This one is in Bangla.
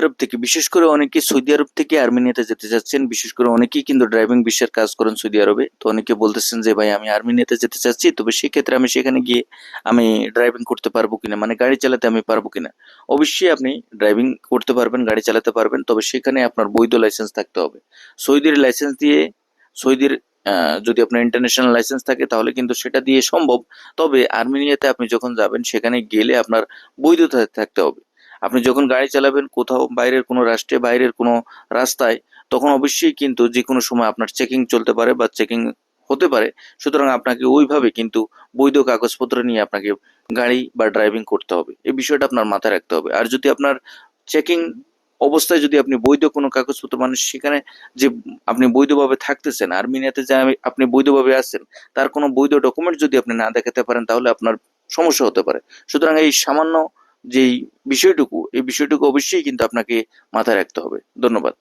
আরব থেকে, বিশেষ করে অনেকে সৌদি আরব থেকে আর্মেনিয়াতে যেতে চাচ্ছেন। বিশেষ করে অনেকেই কিন্তু ড্রাইভিং বিষয়ের কাজ করেন সৌদি আরবে। তো অনেকে বলতেছেন যে ভাই আমি আর্মেনিয়াতে যেতে চাচ্ছি, তবে সেক্ষেত্রে আমি সেখানে গিয়ে আমি ড্রাইভিং করতে পারবো কিনা, মানে গাড়ি চালাতে আমি পারবো কিনা। অবশ্যই আপনি ড্রাইভিং করতে পারবেন, গাড়ি চালাতে পারবেন, তবে সেখানে আপনার বৈধ লাইসেন্স থাকতে হবে। সৌদির লাইসেন্স দিয়ে, সৌদির যদি আপনার ইন্টারন্যাশনাল লাইসেন্স থাকে তাহলে কিন্তু সেটা দিয়ে সম্ভব। তবে আর্মেনিয়াতে আপনি যখন যাবেন সেখানে গেলে আপনার বৈধতা থাকতে হবে। আপনি যখন গাড়ি চালাবেন কোথাও বাইরের কোনো রাষ্ট্রে, বাইরের কোনো রাস্তায়, তখন অবশ্যই কিন্তু যে কোনো সময় আপনার চেকিং চলতে পারে বা চেকিং হতে পারে। সুতরাং আপনাকে ওইভাবে কিন্তু বৈধ কাগজপত্র নিয়ে আপনাকে গাড়ি বা ড্রাইভিং করতে হবে। এই বিষয়টা আপনার মাথায় রাখতে হবে। আর যদি আপনার চেকিং অবস্থায় যদি আপনি বৈধ কোনো কাগজপত্র, মানে সেখানে যে আপনি বৈধভাবে থাকতেছেন, আর্মেনিয়াতে যে আপনি বৈধভাবে আছেন, তার কোনো বৈধ ডকুমেন্ট যদি আপনি না দেখাতে পারেন তাহলে আপনার সমস্যা হতে পারে। সুতরাং এই সামান্য যেই বিষয়টুকু, এই বিষয়টুকু অবশ্যই কিন্তু আপনাকে মাথায় রাখতে হবে। ধন্যবাদ।